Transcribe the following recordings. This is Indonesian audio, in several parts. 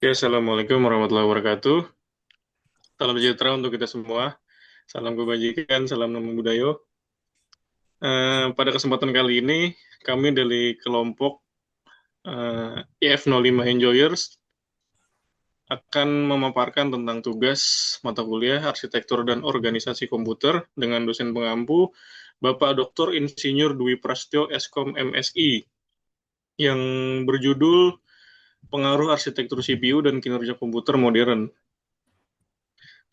Oke, Assalamualaikum warahmatullahi wabarakatuh. Salam sejahtera untuk kita semua. Salam kebajikan, salam namo buddhayo. Pada kesempatan kali ini, kami dari kelompok IF05 Enjoyers akan memaparkan tentang tugas mata kuliah Arsitektur dan Organisasi Komputer dengan dosen pengampu Bapak Dr. Insinyur Dwi Prasetyo Eskom MSI yang berjudul Pengaruh Arsitektur CPU dan Kinerja Komputer Modern.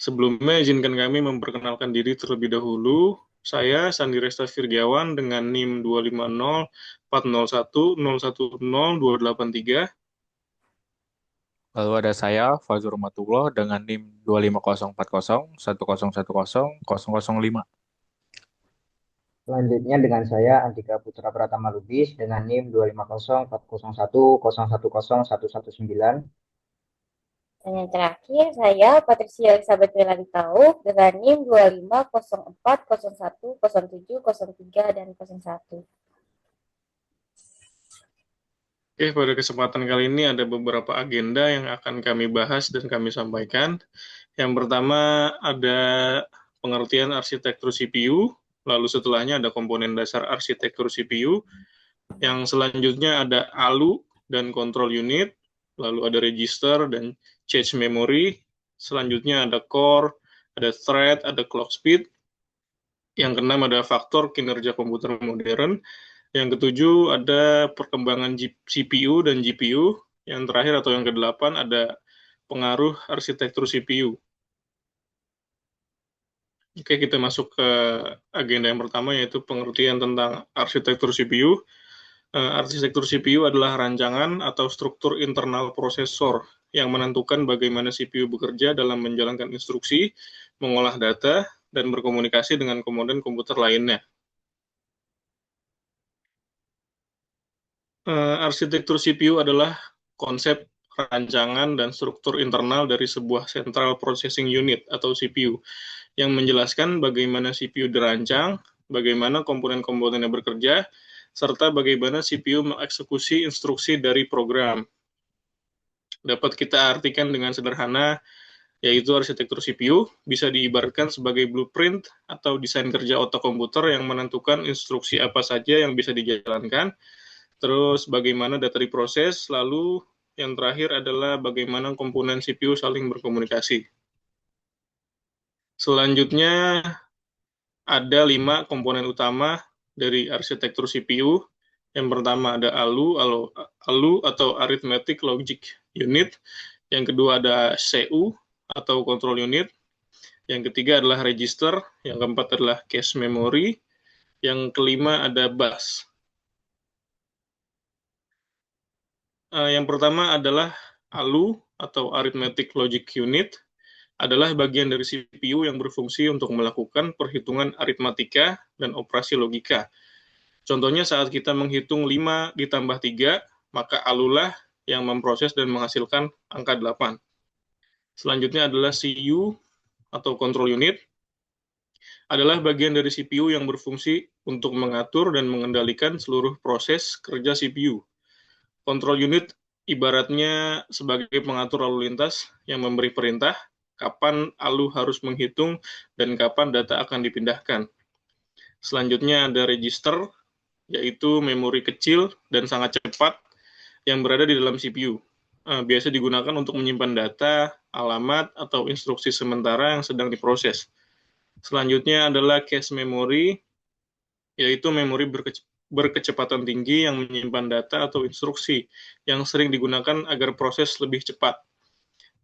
Sebelumnya, izinkan kami memperkenalkan diri terlebih dahulu. Saya Sandi Resta Firgiawan dengan NIM 25040101028 Lalu ada saya, Fazur Matullah, dengan NIM 2504010111005. Selanjutnya dengan saya Andika Putra Pratama Lubis dengan NIM 2504014011119. Dan yang terakhir, saya Patricia Elizabeth Melani Tauf dengan NIM 2504010703 dan 01. Oke, pada kesempatan kali ini ada beberapa agenda yang akan kami bahas dan kami sampaikan. Yang pertama ada pengertian arsitektur CPU, lalu setelahnya ada komponen dasar arsitektur CPU, yang selanjutnya ada ALU dan control unit, lalu ada register dan cache memory, selanjutnya ada core, ada thread, ada clock speed, yang keenam ada faktor kinerja komputer modern, yang ketujuh ada perkembangan CPU dan GPU, yang terakhir atau yang kedelapan ada pengaruh arsitektur CPU. Oke, kita masuk ke agenda yang pertama, yaitu pengertian tentang arsitektur CPU. Arsitektur CPU adalah rancangan atau struktur internal prosesor yang menentukan bagaimana CPU bekerja dalam menjalankan instruksi, mengolah data, dan berkomunikasi dengan komponen komputer lainnya. Arsitektur CPU adalah konsep rancangan dan struktur internal dari sebuah Central Processing Unit atau CPU yang menjelaskan bagaimana CPU dirancang, bagaimana komponen-komponennya bekerja, serta bagaimana CPU mengeksekusi instruksi dari program. Dapat kita artikan dengan sederhana, yaitu arsitektur CPU bisa diibaratkan sebagai blueprint atau desain kerja otak komputer yang menentukan instruksi apa saja yang bisa dijalankan, terus bagaimana data diproses, lalu yang terakhir adalah bagaimana komponen CPU saling berkomunikasi. Selanjutnya, ada 5 komponen utama dari arsitektur CPU. Yang pertama ada ALU atau Arithmetic Logic Unit. Yang kedua ada CU atau Control Unit. Yang ketiga adalah Register. Yang keempat adalah Cache Memory. Yang kelima ada Bus. Yang pertama adalah ALU atau Arithmetic Logic Unit adalah bagian dari CPU yang berfungsi untuk melakukan perhitungan aritmatika dan operasi logika. Contohnya saat kita menghitung 5 ditambah 3, maka alulah yang memproses dan menghasilkan angka 8. Selanjutnya adalah CU atau control unit, adalah bagian dari CPU yang berfungsi untuk mengatur dan mengendalikan seluruh proses kerja CPU. Control unit ibaratnya sebagai pengatur lalu lintas yang memberi perintah kapan ALU harus menghitung dan kapan data akan dipindahkan. Selanjutnya ada register, yaitu memori kecil dan sangat cepat yang berada di dalam CPU. Biasa digunakan untuk menyimpan data, alamat, atau instruksi sementara yang sedang diproses. Selanjutnya adalah cache memory, yaitu memori berkecepatan tinggi yang menyimpan data atau instruksi yang sering digunakan agar proses lebih cepat.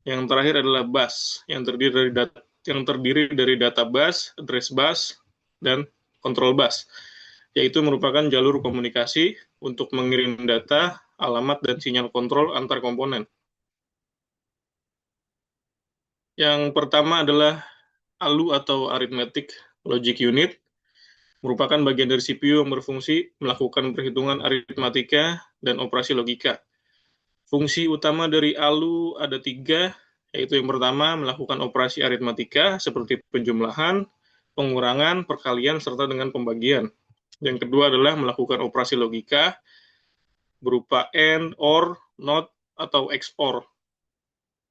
Yang terakhir adalah bus, yang terdiri dari data bus, address bus, dan control bus, yaitu merupakan jalur komunikasi untuk mengirim data, alamat, dan sinyal kontrol antar komponen. Yang pertama adalah ALU atau Arithmetic Logic Unit, merupakan bagian dari CPU yang berfungsi melakukan perhitungan aritmatika dan operasi logika. Fungsi utama dari ALU ada 3, yaitu yang pertama melakukan operasi aritmatika seperti penjumlahan, pengurangan, perkalian, serta dengan pembagian. Yang kedua adalah melakukan operasi logika berupa AND, OR, NOT, atau XOR.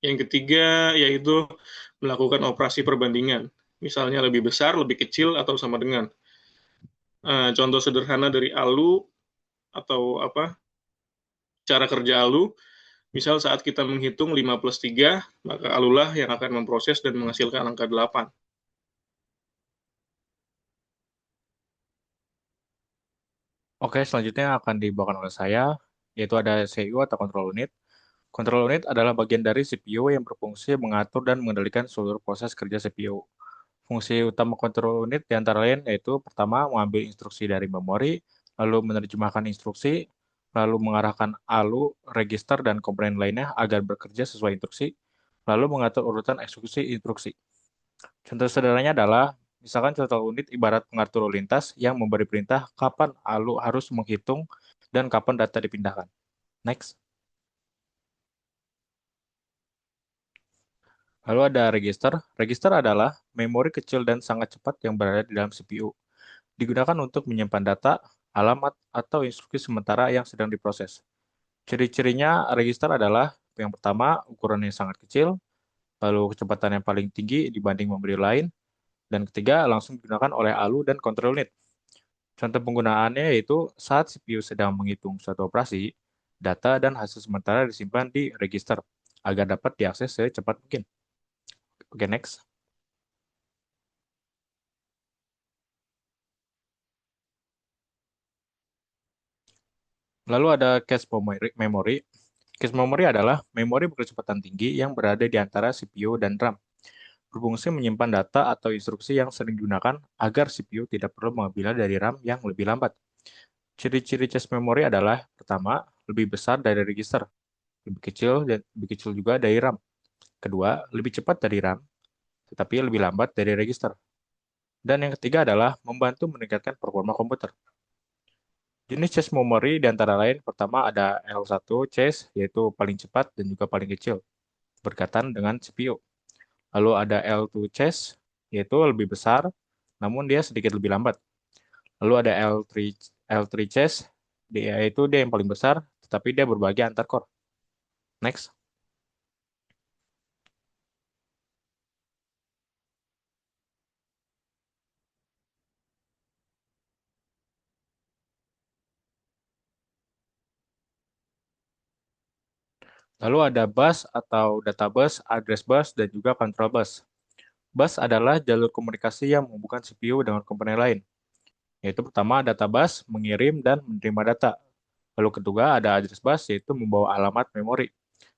Yang ketiga yaitu melakukan operasi perbandingan. Misalnya lebih besar, lebih kecil, atau sama dengan. Contoh sederhana dari ALU atau cara kerja ALU, misal saat kita menghitung 5 plus 3, maka ALU-lah yang akan memproses dan menghasilkan angka 8. Oke, selanjutnya akan dibawakan oleh saya, yaitu ada CU atau Control Unit. Control Unit adalah bagian dari CPU yang berfungsi mengatur dan mengendalikan seluruh proses kerja CPU. Fungsi utama Control Unit di antara lain yaitu pertama, mengambil instruksi dari memori, lalu menerjemahkan instruksi, lalu mengarahkan ALU, register, dan komponen lainnya agar bekerja sesuai instruksi, lalu mengatur urutan eksekusi instruksi. Contoh sederhananya adalah, misalkan contoh unit ibarat pengatur lalu lintas yang memberi perintah kapan ALU harus menghitung dan kapan data dipindahkan. Next. Lalu ada register. Register adalah memori kecil dan sangat cepat yang berada di dalam CPU. Digunakan untuk menyimpan data, alamat, atau instruksi sementara yang sedang diproses. Ciri-cirinya register adalah yang pertama, ukurannya sangat kecil, lalu kecepatan yang paling tinggi dibanding memori lain, dan ketiga, langsung digunakan oleh ALU dan control unit. Contoh penggunaannya yaitu saat CPU sedang menghitung suatu operasi, data dan hasil sementara disimpan di register agar dapat diakses secepat mungkin. Oke, next. Lalu ada cache memory. Cache memory adalah memori berkecepatan tinggi yang berada di antara CPU dan RAM. Berfungsi menyimpan data atau instruksi yang sering digunakan agar CPU tidak perlu mengambilnya dari RAM yang lebih lambat. Ciri-ciri cache memory adalah pertama, lebih besar dari register, lebih kecil dan lebih kecil juga dari RAM. Kedua, lebih cepat dari RAM, tetapi lebih lambat dari register. Dan yang ketiga adalah membantu meningkatkan performa komputer. Jenis cache memory di antara lain pertama ada L1 cache, yaitu paling cepat dan juga paling kecil, berkaitan dengan CPU. Lalu ada L2 cache, yaitu lebih besar, namun dia sedikit lebih lambat. Lalu ada L3 cache, yaitu dia yang paling besar, tetapi dia berbagi antar core. Next. Lalu ada bus atau data bus, address bus, dan juga control bus. Bus adalah jalur komunikasi yang menghubungkan CPU dengan komponen lain, yaitu pertama data bus mengirim dan menerima data. Lalu kedua ada address bus yaitu membawa alamat memori.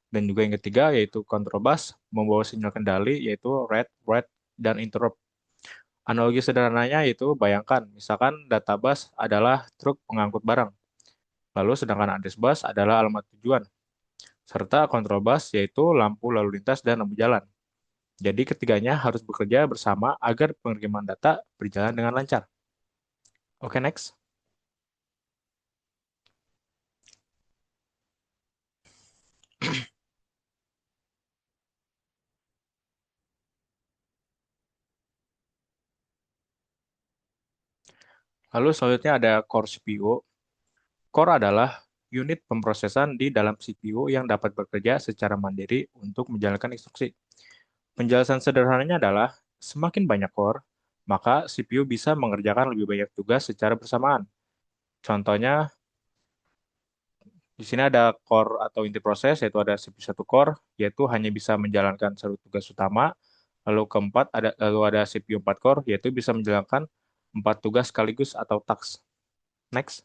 Dan juga yang ketiga yaitu control bus membawa sinyal kendali yaitu read, write, dan interrupt. Analogi sederhananya yaitu bayangkan misalkan data bus adalah truk pengangkut barang. Lalu sedangkan address bus adalah alamat tujuan. Serta control bus yaitu lampu lalu lintas dan lampu jalan. Jadi ketiganya harus bekerja bersama agar pengiriman data berjalan dengan lancar. Oke, next. Lalu selanjutnya ada core CPU. Core adalah unit pemrosesan di dalam CPU yang dapat bekerja secara mandiri untuk menjalankan instruksi. Penjelasan sederhananya adalah, semakin banyak core, maka CPU bisa mengerjakan lebih banyak tugas secara bersamaan. Contohnya, di sini ada core atau inti proses, yaitu ada CPU 1 core, yaitu hanya bisa menjalankan satu tugas utama. Lalu ada CPU 4 core, yaitu bisa menjalankan 4 tugas sekaligus atau tasks. Next.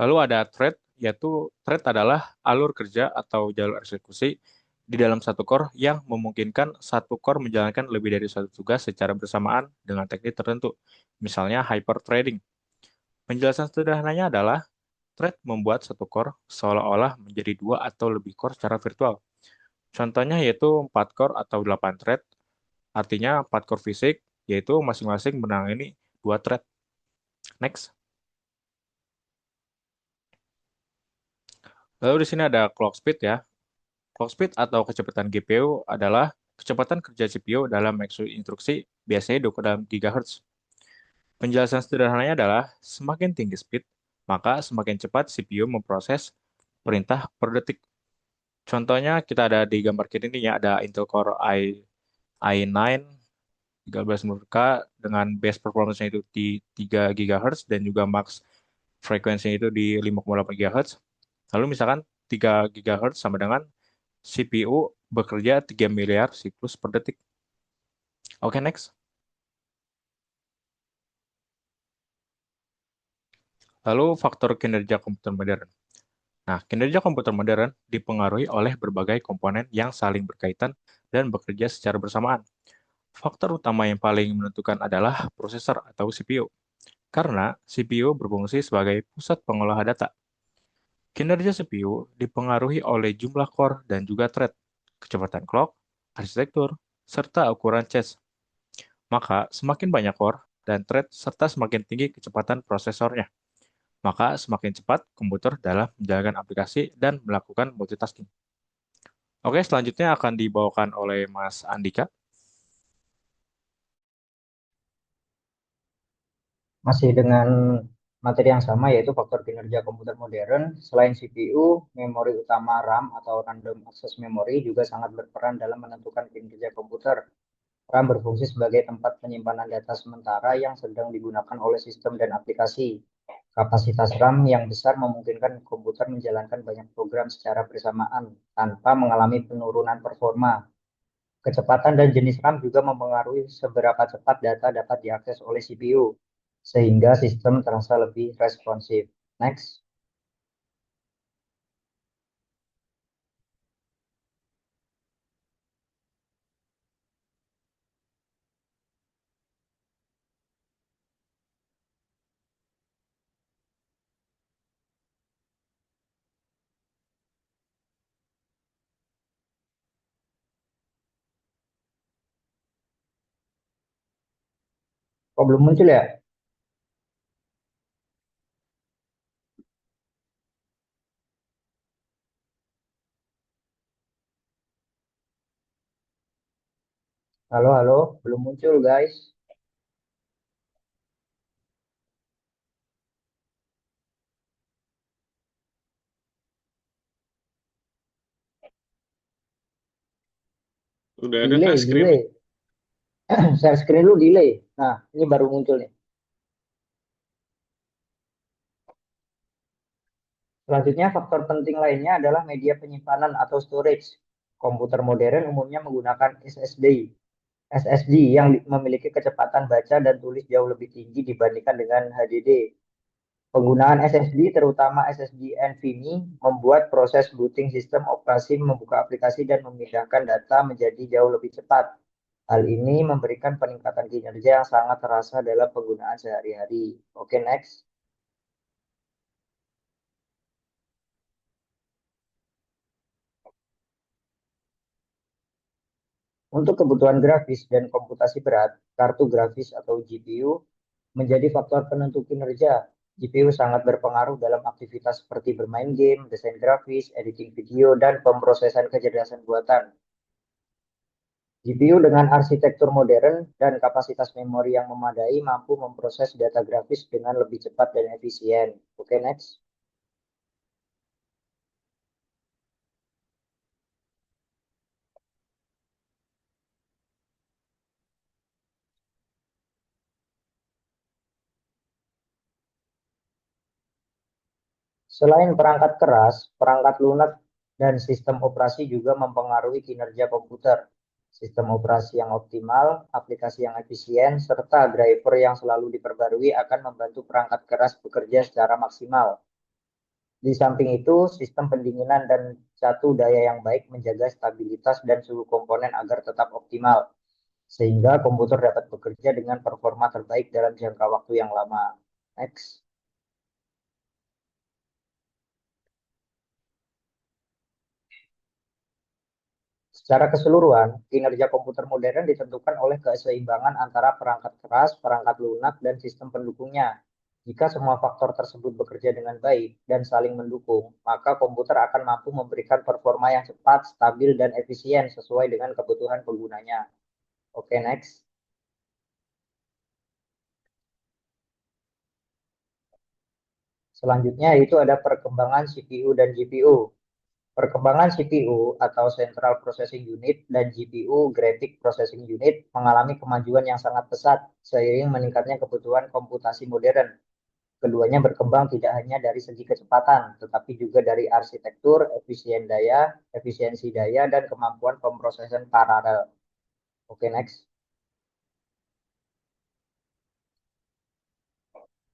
Lalu ada thread, yaitu thread adalah alur kerja atau jalur eksekusi di dalam satu core yang memungkinkan satu core menjalankan lebih dari satu tugas secara bersamaan dengan teknik tertentu, misalnya hyperthreading. Penjelasan sederhananya adalah thread membuat satu core seolah-olah menjadi dua atau lebih core secara virtual. Contohnya yaitu 4 core atau 8 thread, artinya 4 core fisik, yaitu masing-masing menangani 2 thread. Next. Lalu di sini ada clock speed ya. Clock speed atau kecepatan GPU adalah kecepatan kerja CPU dalam mengeksekusi instruksi, biasanya dalam GHz. Penjelasan sederhananya adalah semakin tinggi speed, maka semakin cepat CPU memproses perintah per detik. Contohnya kita ada di gambar kiri ini ya, ada Intel Core i9 1300K dengan base performance-nya itu di 3 GHz dan juga max frekuensinya itu di 5,8 GHz. Lalu misalkan 3 GHz sama dengan CPU bekerja 3 miliar siklus per detik. Oke, next. Lalu faktor kinerja komputer modern. Nah, kinerja komputer modern dipengaruhi oleh berbagai komponen yang saling berkaitan dan bekerja secara bersamaan. Faktor utama yang paling menentukan adalah prosesor atau CPU, karena CPU berfungsi sebagai pusat pengolah data. Kinerja CPU dipengaruhi oleh jumlah core dan juga thread, kecepatan clock, arsitektur, serta ukuran cache. Maka, semakin banyak core dan thread serta semakin tinggi kecepatan prosesornya, maka semakin cepat komputer dalam menjalankan aplikasi dan melakukan multitasking. Oke, selanjutnya akan dibawakan oleh Mas Andika. Masih dengan materi yang sama yaitu faktor kinerja komputer modern, selain CPU, memori utama RAM atau Random Access Memory juga sangat berperan dalam menentukan kinerja komputer. RAM berfungsi sebagai tempat penyimpanan data sementara yang sedang digunakan oleh sistem dan aplikasi. Kapasitas RAM yang besar memungkinkan komputer menjalankan banyak program secara bersamaan tanpa mengalami penurunan performa. Kecepatan dan jenis RAM juga mempengaruhi seberapa cepat data dapat diakses oleh CPU, sehingga sistem terasa lebih responsif. Next. Kok belum muncul ya? Halo, halo, belum muncul guys. Udah ada kah Delay, screen? delay. Share screen lu delay. Nah, ini baru muncul nih. Selanjutnya, faktor penting lainnya adalah media penyimpanan atau storage. Komputer modern umumnya menggunakan SSD yang memiliki kecepatan baca dan tulis jauh lebih tinggi dibandingkan dengan HDD. Penggunaan SSD, terutama SSD NVMe, membuat proses booting sistem operasi, membuka aplikasi, dan memindahkan data menjadi jauh lebih cepat. Hal ini memberikan peningkatan kinerja yang sangat terasa dalam penggunaan sehari-hari. Oke, next. Untuk kebutuhan grafis dan komputasi berat, kartu grafis atau GPU menjadi faktor penentu kinerja. GPU sangat berpengaruh dalam aktivitas seperti bermain game, desain grafis, editing video, dan pemrosesan kecerdasan buatan. GPU dengan arsitektur modern dan kapasitas memori yang memadai mampu memproses data grafis dengan lebih cepat dan efisien. Oke, next. Selain perangkat keras, perangkat lunak dan sistem operasi juga mempengaruhi kinerja komputer. Sistem operasi yang optimal, aplikasi yang efisien, serta driver yang selalu diperbarui akan membantu perangkat keras bekerja secara maksimal. Di samping itu, sistem pendinginan dan catu daya yang baik menjaga stabilitas dan suhu komponen agar tetap optimal, sehingga komputer dapat bekerja dengan performa terbaik dalam jangka waktu yang lama. Next. Secara keseluruhan, kinerja komputer modern ditentukan oleh keseimbangan antara perangkat keras, perangkat lunak, dan sistem pendukungnya. Jika semua faktor tersebut bekerja dengan baik dan saling mendukung, maka komputer akan mampu memberikan performa yang cepat, stabil, dan efisien sesuai dengan kebutuhan penggunanya. Oke, next. Selanjutnya itu ada perkembangan CPU dan GPU. Perkembangan CPU atau Central Processing Unit dan GPU Graphic Processing Unit mengalami kemajuan yang sangat pesat seiring meningkatnya kebutuhan komputasi modern. Keduanya berkembang tidak hanya dari segi kecepatan, tetapi juga dari arsitektur, efisiensi daya, dan kemampuan pemrosesan paralel. Oke, next.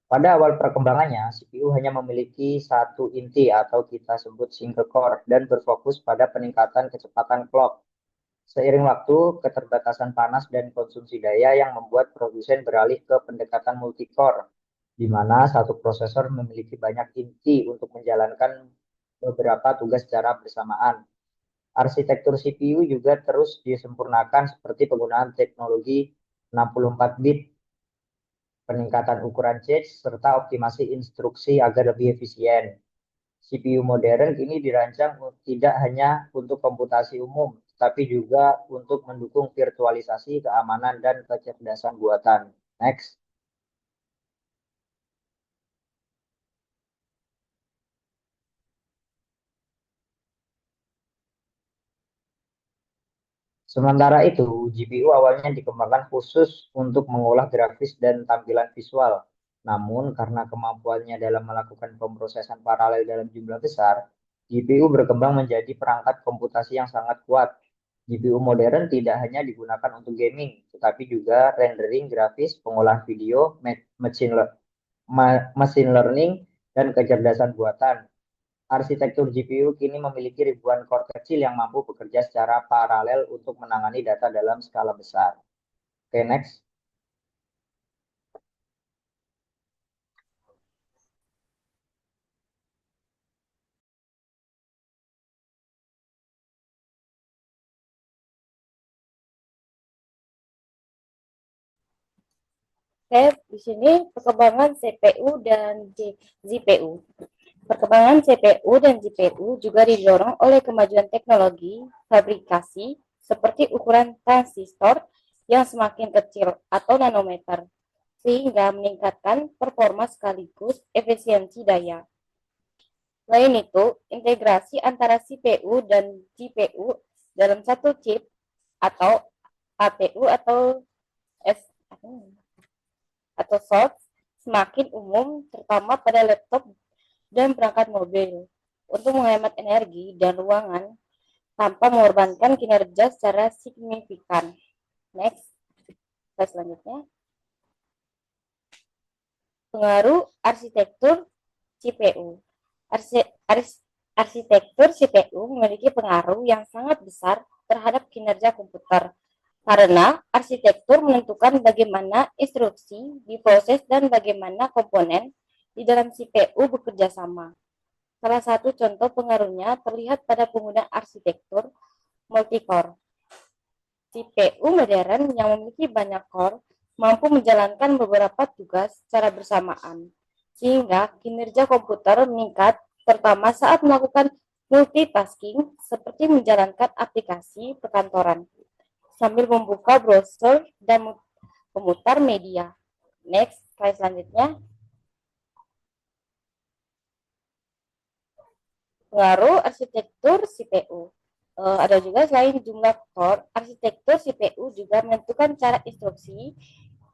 Pada awal perkembangannya, CPU hanya memiliki satu inti atau kita sebut single core dan berfokus pada peningkatan kecepatan clock. Seiring waktu, keterbatasan panas dan konsumsi daya yang membuat produsen beralih ke pendekatan multi-core, di mana satu prosesor memiliki banyak inti untuk menjalankan beberapa tugas secara bersamaan. Arsitektur CPU juga terus disempurnakan seperti penggunaan teknologi 64 bit, peningkatan ukuran cache, serta optimasi instruksi agar lebih efisien. CPU modern kini dirancang tidak hanya untuk komputasi umum, tapi juga untuk mendukung virtualisasi, keamanan, dan kecerdasan buatan. Next. Sementara itu, GPU awalnya dikembangkan khusus untuk mengolah grafis dan tampilan visual. Namun, karena kemampuannya dalam melakukan pemrosesan paralel dalam jumlah besar, GPU berkembang menjadi perangkat komputasi yang sangat kuat. GPU modern tidak hanya digunakan untuk gaming, tetapi juga rendering grafis, pengolahan video, machine learning, dan kecerdasan buatan. Arsitektur GPU kini memiliki ribuan core kecil yang mampu bekerja secara paralel untuk menangani data dalam skala besar. Oke, next. Oke, di sini perkembangan CPU dan GPU. Perkembangan CPU dan GPU juga didorong oleh kemajuan teknologi fabrikasi seperti ukuran transistor yang semakin kecil atau nanometer, sehingga meningkatkan performa sekaligus efisiensi daya. Selain itu, integrasi antara CPU dan GPU dalam satu chip atau APU atau SOC semakin umum, terutama pada laptop dan perangkat mobil, untuk menghemat energi dan ruangan tanpa mengorbankan kinerja secara signifikan. Next, slide selanjutnya. Pengaruh arsitektur CPU. Arsitektur CPU memiliki pengaruh yang sangat besar terhadap kinerja komputer, karena arsitektur menentukan bagaimana instruksi diproses dan bagaimana komponen di dalam CPU bekerja sama. Salah satu contoh pengaruhnya terlihat pada penggunaan arsitektur multi-core. CPU modern yang memiliki banyak core mampu menjalankan beberapa tugas secara bersamaan, sehingga kinerja komputer meningkat, terutama saat melakukan multitasking seperti menjalankan aplikasi perkantoran sambil membuka browser dan memutar media. Next, slide selanjutnya. Pengaruh arsitektur CPU. Ada juga selain jumlah core, arsitektur CPU juga menentukan cara instruksi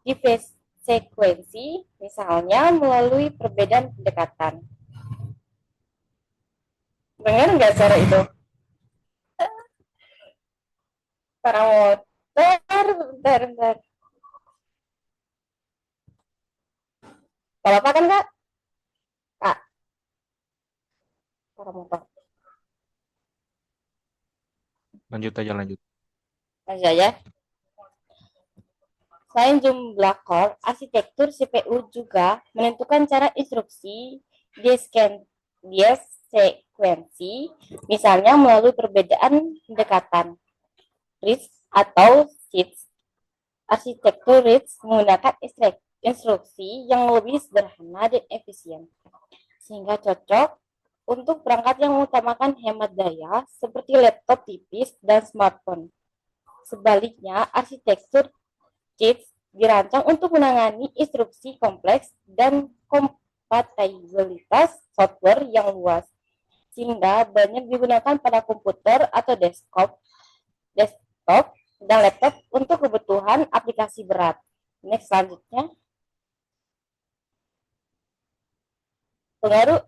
di sekuensi, misalnya melalui perbedaan pendekatan. Dengar nggak suara itu? Para motor, bentar. Kalau apa kan, Kak? Kak, para motor. Lanjut aja. Lanjut aja. Selain jumlah core, arsitektur CPU juga menentukan cara instruksi di sekuensi, misalnya melalui perbedaan pendekatan. RISC atau SIDS. Arsitektur RISC menggunakan instruksi yang lebih sederhana dan efisien, sehingga cocok untuk perangkat yang mengutamakan hemat daya seperti laptop tipis dan smartphone. Sebaliknya, arsitektur CISC dirancang untuk menangani instruksi kompleks dan kompatibilitas software yang luas, sehingga banyak digunakan pada komputer atau desktop dan laptop untuk kebutuhan aplikasi berat. Next, selanjutnya. Pengaruh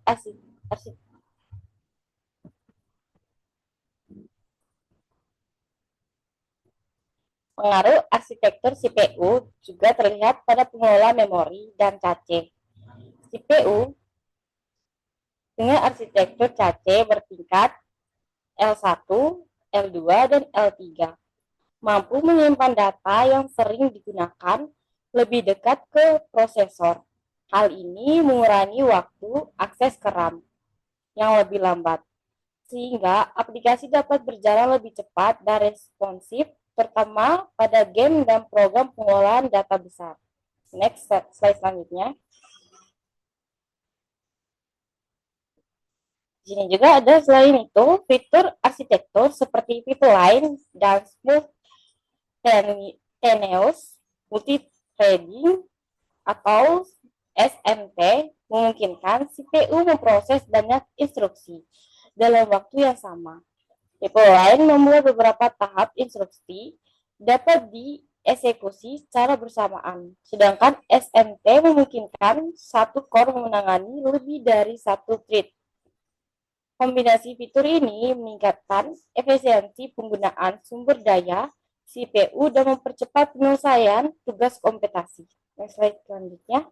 arsitektur CPU juga terlihat pada pengelola memori dan cache. CPU dengan arsitektur cache bertingkat L1, L2, dan L3 mampu menyimpan data yang sering digunakan lebih dekat ke prosesor. Hal ini mengurangi waktu akses ke RAM yang lebih lambat, sehingga aplikasi dapat berjalan lebih cepat dan responsif, terutama pada game dan program pengolahan data besar. Next, slide selanjutnya. Di sini juga ada selain itu fitur arsitektur seperti fitur lain dan smooth tenuous multithreading atau SMT memungkinkan CPU memproses banyak instruksi dalam waktu yang sama. Tipe lain membuat beberapa tahap instruksi dapat dieksekusi secara bersamaan, sedangkan SMT memungkinkan satu core menangani lebih dari satu thread. Kombinasi fitur ini meningkatkan efisiensi penggunaan sumber daya CPU dan mempercepat penyelesaian tugas komputasi. Next slide selanjutnya.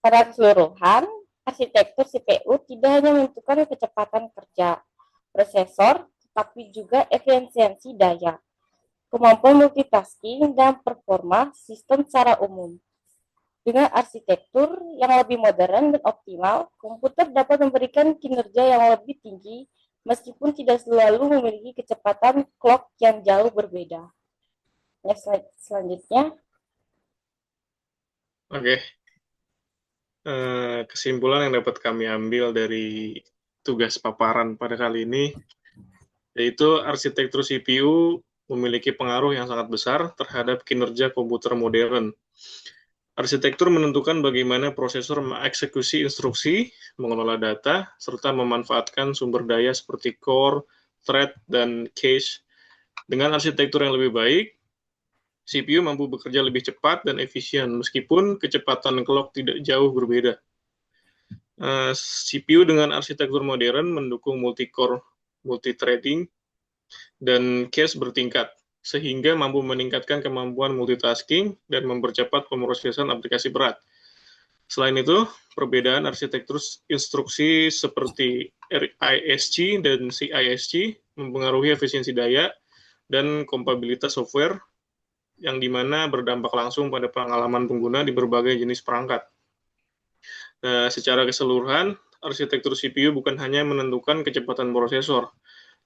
Pada keseluruhan, arsitektur CPU tidak hanya menentukan kecepatan kerja prosesor, tetapi juga efisiensi daya, kemampuan multitasking, dan performa sistem secara umum. Dengan arsitektur yang lebih modern dan optimal, komputer dapat memberikan kinerja yang lebih tinggi meskipun tidak selalu memiliki kecepatan clock yang jauh berbeda. Next slide selanjutnya. Oke. Kesimpulan yang dapat kami ambil dari tugas paparan pada kali ini, yaitu arsitektur CPU memiliki pengaruh yang sangat besar terhadap kinerja komputer modern. Arsitektur menentukan bagaimana prosesor mengeksekusi instruksi, mengelola data, serta memanfaatkan sumber daya seperti core, thread, dan cache. Dengan arsitektur yang lebih baik, CPU mampu bekerja lebih cepat dan efisien, meskipun kecepatan clock tidak jauh berbeda. CPU dengan arsitektur modern mendukung multi-core, multi-threading, dan cache bertingkat, sehingga mampu meningkatkan kemampuan multitasking dan mempercepat pemrosesan aplikasi berat. Selain itu, perbedaan arsitektur instruksi seperti RISC dan CISC mempengaruhi efisiensi daya dan kompatibilitas software, yang dimana berdampak langsung pada pengalaman pengguna di berbagai jenis perangkat. Secara keseluruhan, arsitektur CPU bukan hanya menentukan kecepatan prosesor,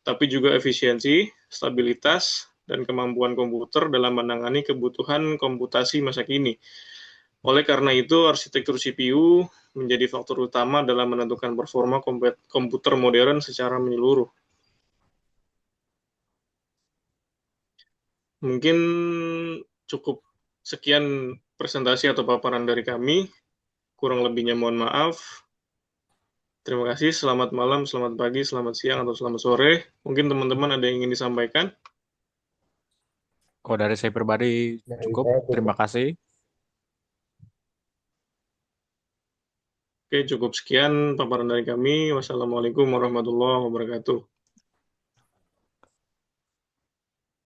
tapi juga efisiensi, stabilitas, dan kemampuan komputer dalam menangani kebutuhan komputasi masa kini. Oleh karena itu, arsitektur CPU menjadi faktor utama dalam menentukan performa komputer modern secara menyeluruh. Mungkin cukup sekian presentasi atau paparan dari kami. Kurang lebihnya mohon maaf. Terima kasih, selamat malam, selamat pagi, selamat siang, atau selamat sore. Mungkin teman-teman ada yang ingin disampaikan? Kalau dari saya pribadi cukup. Terima kasih. Oke, cukup sekian paparan dari kami. Wassalamualaikum warahmatullahi wabarakatuh.